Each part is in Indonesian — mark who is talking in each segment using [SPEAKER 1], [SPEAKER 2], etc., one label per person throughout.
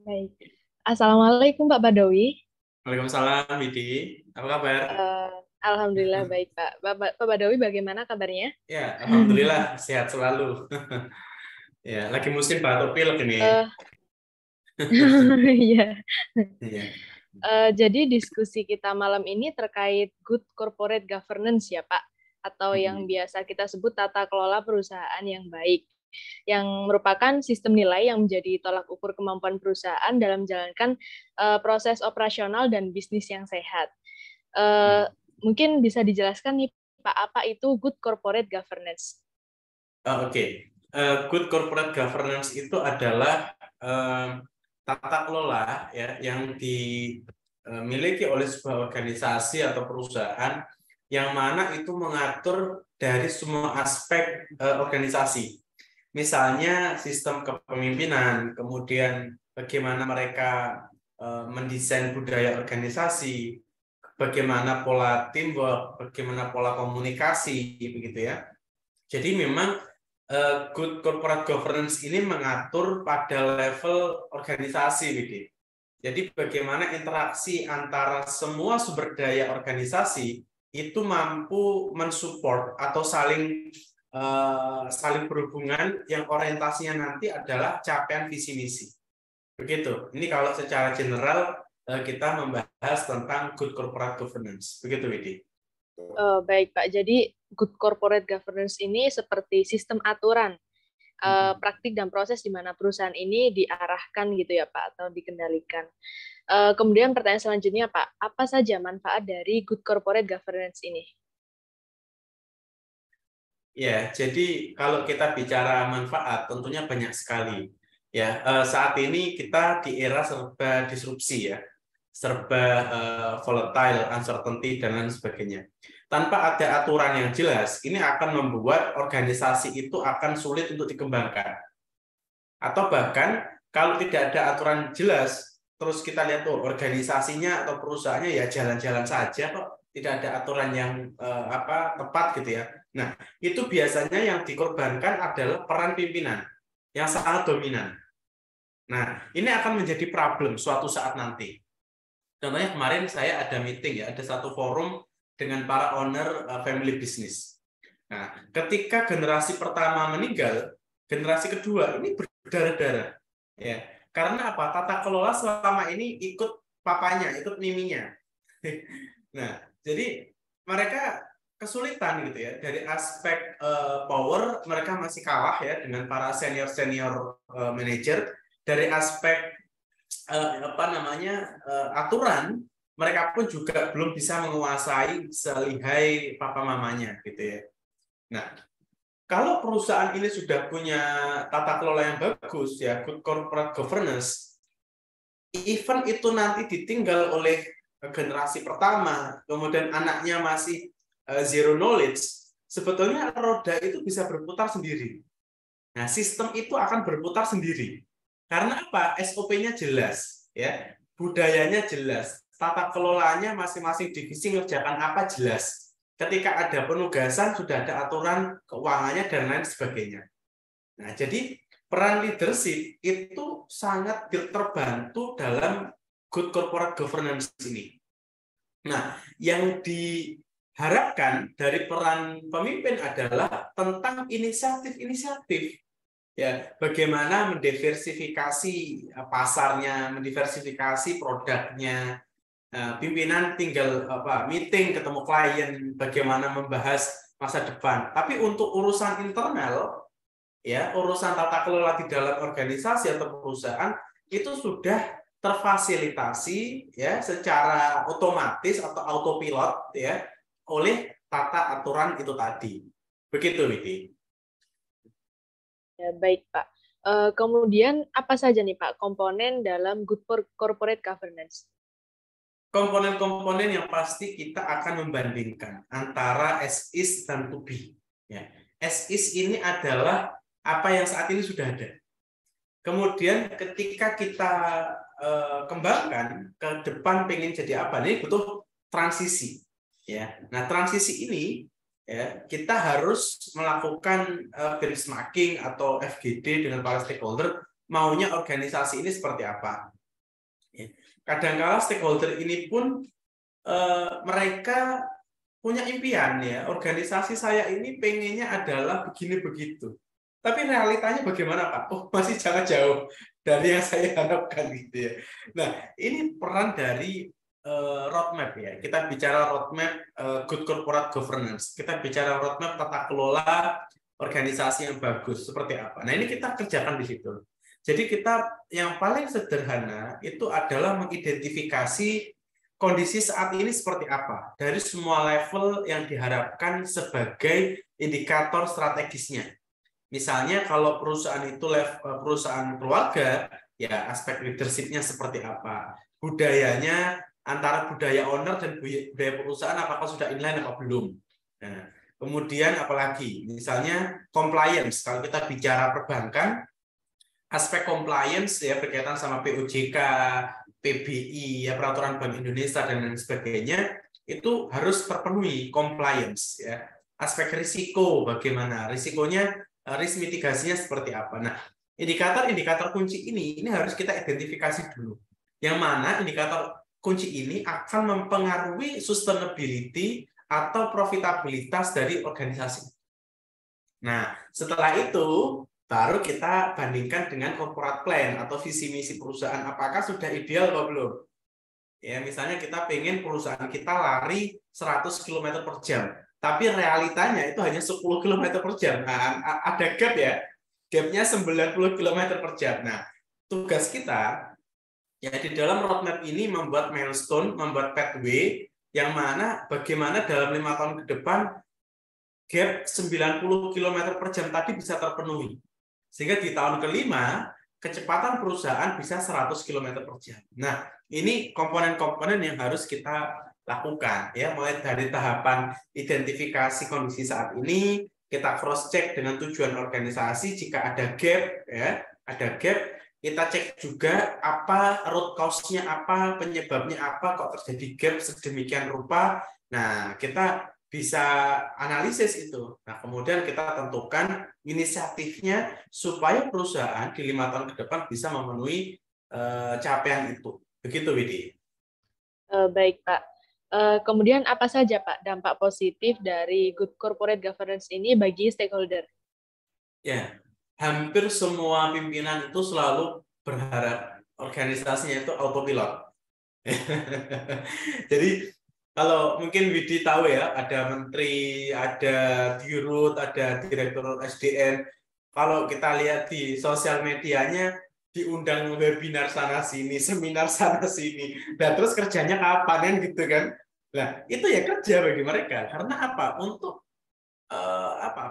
[SPEAKER 1] Baik. Assalamualaikum Pak Badawi.
[SPEAKER 2] Waalaikumsalam, Widi. Apa kabar?
[SPEAKER 1] Eh, Alhamdulillah baik Pak. Pak Badawi bagaimana kabarnya?
[SPEAKER 2] Ya, alhamdulillah sehat selalu. Ya, lagi musim batuk pilek ini.
[SPEAKER 1] Eh, Iya.
[SPEAKER 2] Iya.
[SPEAKER 1] Jadi diskusi kita malam ini terkait good corporate governance ya Pak, atau yang
[SPEAKER 2] Hmm.
[SPEAKER 1] biasa kita sebut tata kelola perusahaan yang baik, yang merupakan sistem nilai yang menjadi tolak ukur kemampuan perusahaan dalam menjalankan proses operasional dan bisnis yang sehat. Eh, Mungkin bisa dijelaskan nih Pak, apa itu good corporate governance?
[SPEAKER 2] Oke. Good corporate governance itu adalah tata kelola ya yang dimiliki oleh sebuah organisasi atau perusahaan yang mana itu mengatur dari semua aspek organisasi. Misalnya sistem kepemimpinan, kemudian bagaimana mereka mendesain budaya organisasi, bagaimana pola teamwork, bagaimana pola komunikasi, begitu ya. Jadi memang good corporate governance ini mengatur pada level organisasi, Widi. Jadi bagaimana interaksi antara semua sumber daya organisasi itu mampu mensupport atau saling berhubungan yang orientasinya nanti adalah capaian visi misi. Begitu. Ini kalau secara general kita membahas tentang good corporate governance. Begitu, Widi.
[SPEAKER 1] Baik Pak, jadi good corporate governance ini seperti sistem aturan, praktik dan proses di mana perusahaan ini diarahkan gitu ya Pak, atau dikendalikan. Kemudian pertanyaan selanjutnya Pak, apa saja manfaat dari good corporate governance ini?
[SPEAKER 2] Ya, jadi kalau kita bicara manfaat, tentunya banyak sekali. Ya, saat ini kita di era serba disrupsi ya, serba volatile, uncertainty dan lain sebagainya. Tanpa ada aturan yang jelas, ini akan membuat organisasi itu akan sulit untuk dikembangkan. Atau bahkan kalau tidak ada aturan jelas, terus kita lihat tuh organisasinya atau perusahaannya ya jalan-jalan saja kok, tidak ada aturan yang tepat gitu ya. Nah, itu biasanya yang dikorbankan adalah peran pimpinan yang sangat dominan. Nah, ini akan menjadi problem suatu saat nanti. Contohnya kemarin saya ada meeting ya, ada satu forum dengan para owner family business. Nah, ketika generasi pertama meninggal, generasi kedua ini berdarah-darah. Ya, karena apa? Tata kelola selama ini ikut papanya, ikut miminya. Nah, jadi mereka kesulitan gitu ya. Dari aspek power mereka masih kalah ya dengan para senior-senior manajer. Dari aspek aturan mereka pun juga belum bisa menguasai selihai papa mamanya gitu ya. Nah, kalau perusahaan ini sudah punya tata kelola yang bagus ya, good corporate governance, even itu nanti ditinggal oleh generasi pertama, kemudian anaknya masih zero knowledge, sebetulnya roda itu bisa berputar sendiri. Nah, sistem itu akan berputar sendiri. Karena apa? SOP-nya jelas, ya, budayanya jelas, tata kelolanya masing-masing divisi mengerjakan apa jelas. Ketika ada penugasan sudah ada aturan keuangannya dan lain sebagainya. Nah, jadi peran leadership itu sangat terbantu dalam good corporate governance ini. Nah, yang diharapkan dari peran pemimpin adalah tentang inisiatif-inisiatif. Ya, bagaimana mendiversifikasi pasarnya, mendiversifikasi produknya. Pimpinan tinggal meeting, ketemu klien, bagaimana membahas masa depan. Tapi untuk urusan internal, ya urusan tata kelola di dalam organisasi atau perusahaan itu sudah terfasilitasi ya secara otomatis atau autopilot ya oleh tata aturan itu tadi. Begitu, Widi.
[SPEAKER 1] Ya, baik Pak. Kemudian apa saja nih Pak komponen dalam good corporate governance?
[SPEAKER 2] Komponen-komponen yang pasti kita akan membandingkan antara as is dan to be. Ya. As is ini adalah apa yang saat ini sudah ada. Kemudian ketika kita kembangkan ke depan pengen jadi apa, ini butuh transisi. Ya. Nah, transisi ini ya kita harus melakukan benchmarking atau FGD dengan para stakeholder, maunya organisasi ini seperti apa. Kadang-kala stakeholder ini pun mereka punya impian ya, organisasi saya ini pengennya adalah begini begitu. Tapi realitanya bagaimana Pak? Oh, masih sangat jauh dari yang saya harapkan gitu ya. Nah, ini peran dari roadmap ya. Kita bicara roadmap good corporate governance. Kita bicara roadmap tata kelola organisasi yang bagus seperti apa. Nah, ini kita kerjakan di situ. Jadi kita yang paling sederhana itu adalah mengidentifikasi kondisi saat ini seperti apa dari semua level yang diharapkan sebagai indikator strategisnya. Misalnya kalau perusahaan itu perusahaan keluarga, ya aspek leadership-nya seperti apa, budayanya antara budaya owner dan budaya perusahaan apakah sudah inline atau belum. Nah, kemudian apalagi, misalnya compliance. Kalau kita bicara perbankan, aspek compliance ya berkaitan sama POJK, PBI, ya peraturan Bank Indonesia dan lain sebagainya itu harus terpenuhi compliance ya. Aspek risiko bagaimana? Risikonya risk mitigasinya seperti apa? Nah, indikator-indikator kunci ini harus kita identifikasi dulu. Yang mana indikator kunci ini akan mempengaruhi sustainability atau profitabilitas dari organisasi. Nah, setelah itu baru kita bandingkan dengan corporate plan atau visi misi perusahaan, apakah sudah ideal atau belum. Ya, misalnya kita pengen perusahaan kita lari 100 km per jam, tapi realitanya itu hanya 10 km per jam. Nah, ada gap ya, gapnya 90 km per jam. Nah, tugas kita ya di dalam roadmap ini membuat milestone, membuat pathway, yang mana bagaimana dalam 5 tahun ke depan gap 90 km per jam tadi bisa terpenuhi. Sehingga di tahun kelima, kecepatan perusahaan bisa 100 km per jam. Nah, ini komponen-komponen yang harus kita lakukan. Ya, mulai dari tahapan identifikasi kondisi saat ini, kita cross-check dengan tujuan organisasi, jika ada gap, ya, ada gap, kita cek juga apa root cause-nya apa, penyebabnya apa, kok terjadi gap sedemikian rupa. Nah, kita bisa analisis itu. Nah, kemudian kita tentukan inisiatifnya supaya perusahaan di 5 tahun ke depan bisa memenuhi capaian itu. Begitu, Widi.
[SPEAKER 1] Baik, Pak. Kemudian apa saja, Pak, dampak positif dari good corporate governance ini bagi stakeholder?
[SPEAKER 2] Ya, hampir semua pimpinan itu selalu berharap organisasinya itu autopilot. Jadi kalau mungkin Widi tahu ya, ada menteri, ada dirut, ada direktur SDM. Kalau kita lihat di sosial medianya, diundang webinar sana sini, seminar sana sini. Nah, terus kerjanya kapan kan gitu kan? Nah, itu ya kerja bagi mereka. Karena apa? Untuk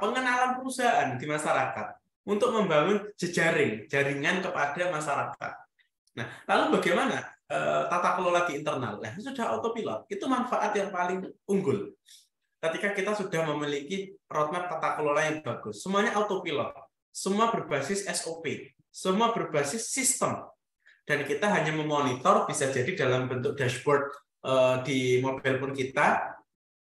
[SPEAKER 2] pengenalan perusahaan di masyarakat, untuk membangun jaringan kepada masyarakat. Nah, lalu bagaimana tata kelola di internal? Nah, sudah autopilot. Itu manfaat yang paling unggul. Ketika kita sudah memiliki roadmap tata kelola yang bagus, semuanya autopilot. Semua berbasis SOP, semua berbasis sistem. Dan kita hanya memonitor, bisa jadi dalam bentuk dashboard di mobile phone kita,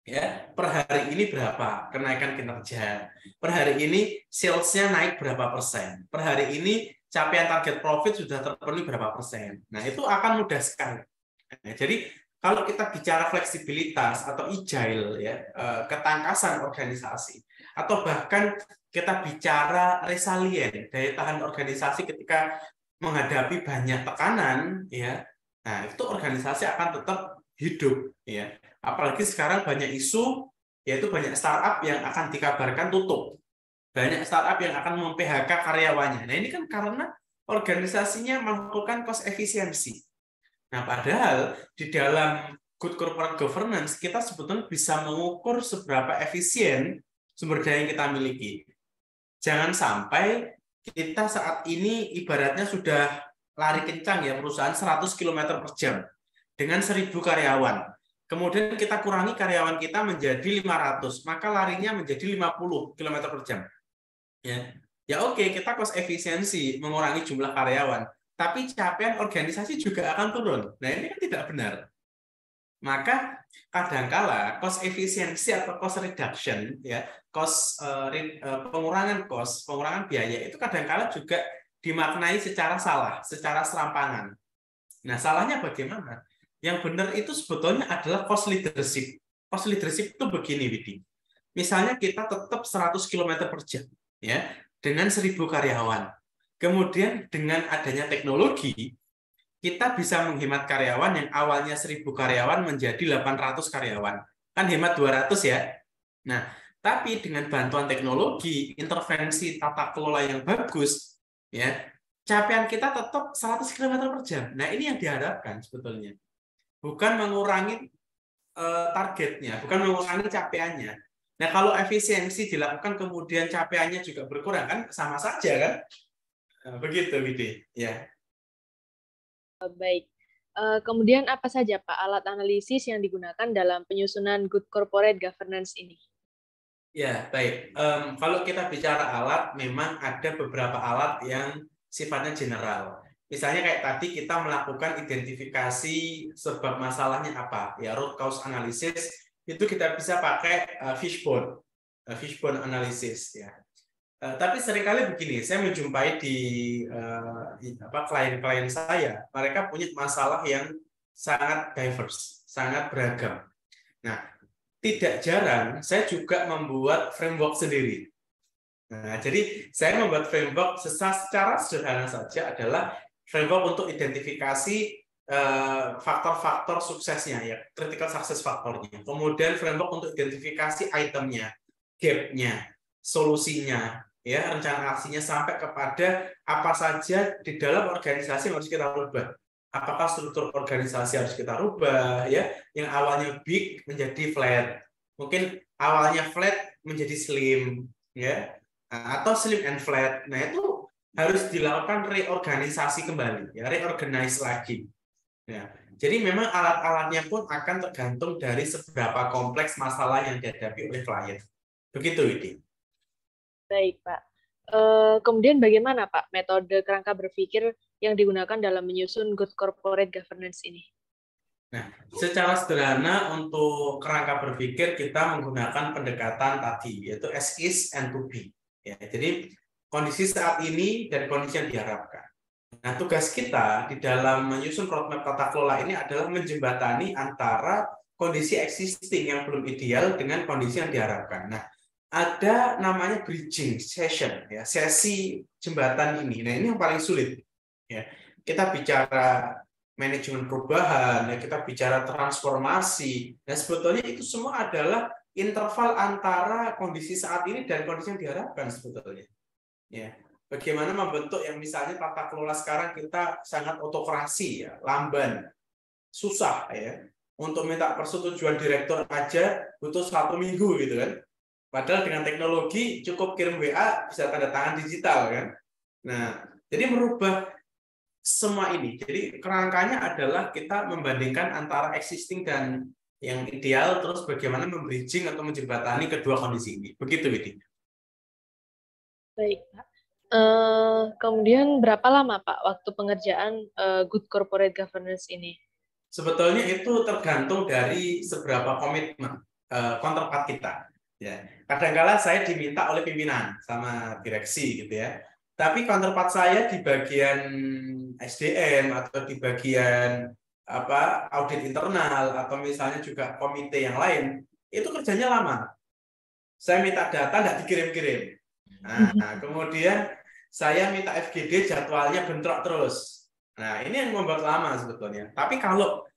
[SPEAKER 2] ya, per hari ini berapa kenaikan kinerja, per hari ini sales-nya naik berapa persen, per hari ini capaian target profit sudah terpenuhi berapa persen. Nah, itu akan mudah sekali. Nah, jadi kalau kita bicara fleksibilitas atau agile, ya, ketangkasan organisasi, atau bahkan kita bicara resilient, daya tahan organisasi ketika menghadapi banyak tekanan, ya, nah itu organisasi akan tetap hidup, ya. Apalagi sekarang banyak isu, yaitu banyak startup yang akan dikabarkan tutup. Banyak startup yang akan mem-PHK karyawannya. Nah, ini kan karena organisasinya melakukan cost efisiensi. Nah, padahal di dalam good corporate governance, kita sebetulnya bisa mengukur seberapa efisien sumber daya yang kita miliki. Jangan sampai kita saat ini ibaratnya sudah lari kencang ya, perusahaan 100 km per jam dengan 1.000 karyawan. Kemudian kita kurangi karyawan kita menjadi 500, maka larinya menjadi 50 km per jam. Ya oke, kita cost efisiensi mengurangi jumlah karyawan, tapi capaian organisasi juga akan turun. Nah, ini kan tidak benar. Maka kadangkala cost efisiensi atau cost reduction, ya, pengurangan cost, pengurangan biaya itu kadangkala juga dimaknai secara salah, secara serampangan. Nah, salahnya bagaimana? Yang benar itu sebetulnya adalah cost leadership. Cost leadership itu begini, Widi. Misalnya kita tetap 100 km per jam, ya, dengan 1.000 karyawan. Kemudian dengan adanya teknologi, kita bisa menghemat karyawan yang awalnya 1.000 karyawan menjadi 800 karyawan. Kan hemat 200 ya. Nah, tapi dengan bantuan teknologi, intervensi tata kelola yang bagus, ya, capaian kita tetap 100 km per jam. Nah, ini yang diharapkan sebetulnya. Bukan mengurangi targetnya, bukan mengurangi capaiannya. Nah, kalau efisiensi dilakukan kemudian capaiannya juga berkurang, kan sama saja kan? Begitu, Widi. Ya.
[SPEAKER 1] Baik. Kemudian apa saja Pak alat analisis yang digunakan dalam penyusunan Good Corporate Governance ini?
[SPEAKER 2] Ya, baik. Kalau kita bicara alat, memang ada beberapa alat yang sifatnya general. Misalnya kayak tadi kita melakukan identifikasi sebab masalahnya apa, ya root cause analysis itu kita bisa pakai fishbone analysis ya. Tapi seringkali begini, saya menjumpai di klien-klien saya, mereka punya masalah yang sangat diverse, sangat beragam. Nah, tidak jarang saya juga membuat framework sendiri. Nah, jadi saya membuat framework secara sederhana saja adalah framework untuk identifikasi faktor-faktor suksesnya, ya, critical success faktornya. Kemudian framework untuk identifikasi itemnya, gap-nya, solusinya, ya, rencana aksinya sampai kepada apa saja di dalam organisasi yang harus kita rubah. Apakah struktur organisasi harus kita rubah, ya, yang awalnya big menjadi flat, mungkin awalnya flat menjadi slim, ya, atau slim and flat. Nah, itu harus dilakukan reorganisasi kembali, ya, reorganize lagi. Ya, jadi memang alat-alatnya pun akan tergantung dari seberapa kompleks masalah yang dihadapi oleh klien. Begitu, Widi.
[SPEAKER 1] Baik, Pak. Kemudian bagaimana, Pak, metode kerangka berpikir yang digunakan dalam menyusun Good Corporate Governance ini?
[SPEAKER 2] Nah, secara sederhana untuk kerangka berpikir kita menggunakan pendekatan tadi, yaitu as is and to be. Ya, jadi kondisi saat ini dan kondisi yang diharapkan. Nah, tugas kita di dalam menyusun roadmap tata kelola ini adalah menjembatani antara kondisi existing yang belum ideal dengan kondisi yang diharapkan. Nah, ada namanya bridging session, ya, sesi jembatan ini. Nah, ini yang paling sulit. Ya, kita bicara manajemen perubahan, ya, kita bicara transformasi. Dan sebetulnya itu semua adalah interval antara kondisi saat ini dan kondisi yang diharapkan sebetulnya. Ya, bagaimana membentuk yang misalnya tata kelola sekarang kita sangat otokrasi, ya, lamban, susah, ya. Untuk minta persetujuan direktur aja butuh 1 minggu gitu kan. Padahal dengan teknologi cukup kirim WA bisa tanda tangan digital kan. Nah, jadi merubah semua ini. Jadi kerangkanya adalah kita membandingkan antara existing dan yang ideal, terus bagaimana membridging atau menjembatani kedua kondisi ini. Begitu, Widi.
[SPEAKER 1] Baik, Pak. Kemudian berapa lama, Pak, waktu pengerjaan Good Corporate Governance ini?
[SPEAKER 2] Sebetulnya itu tergantung dari seberapa komitmen counterpart kita. Ya, kadang-kala saya diminta oleh pimpinan sama direksi gitu ya. Tapi counterpart saya di bagian SDM atau di bagian audit internal atau misalnya juga komite yang lain itu kerjanya lama. Saya minta data nggak dikirim-kirim. Nah, kemudian saya minta FGD jadwalnya bentrok terus. Nah, ini yang membuat lama sebetulnya. Tapi kalau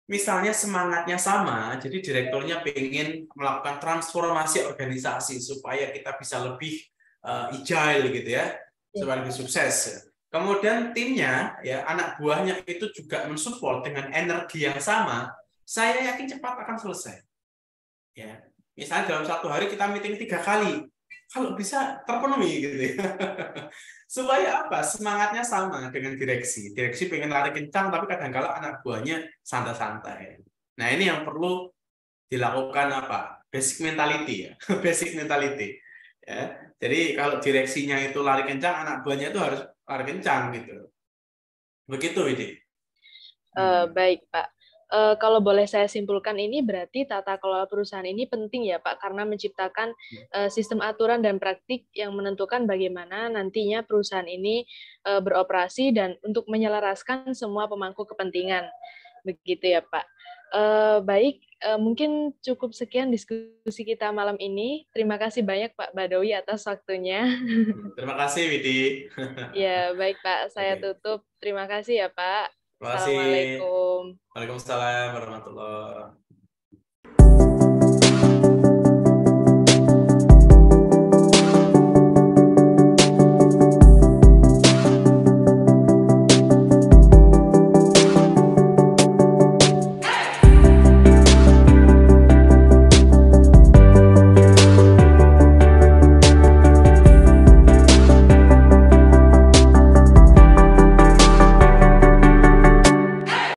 [SPEAKER 2] misalnya semangatnya sama, jadi direkturnya ingin melakukan transformasi organisasi supaya kita bisa lebih agile gitu ya, supaya lebih sukses. Kemudian timnya, ya, anak buahnya itu juga mensupport dengan energi yang sama, saya yakin cepat akan selesai. Ya, misalnya dalam 1 hari kita meeting 3 kali, kalau bisa terpenuhi gitu ya. Supaya apa? Semangatnya sama dengan direksi. Direksi pengen lari kencang, tapi kadang-kala anak buahnya santai-santai. Nah, ini yang perlu dilakukan apa? Basic mentality ya. Basic mentality. Ya. Jadi kalau direksinya itu lari kencang, anak buahnya itu harus lari kencang gitu. Begitu, Widi.
[SPEAKER 1] Baik, Pak. Kalau boleh saya simpulkan ini berarti tata kelola perusahaan ini penting ya Pak, karena menciptakan sistem aturan dan praktik yang menentukan bagaimana nantinya perusahaan ini beroperasi dan untuk menyelaraskan semua pemangku kepentingan. Begitu ya Pak. Baik, mungkin cukup sekian diskusi kita malam ini. Terima kasih banyak Pak Badawi atas waktunya.
[SPEAKER 2] Terima kasih, Widi.
[SPEAKER 1] Ya, baik Pak, saya
[SPEAKER 2] Oke.
[SPEAKER 1] tutup. Terima kasih ya Pak.
[SPEAKER 2] Terima kasih.
[SPEAKER 1] Assalamualaikum.
[SPEAKER 2] Waalaikumsalam warahmatullahi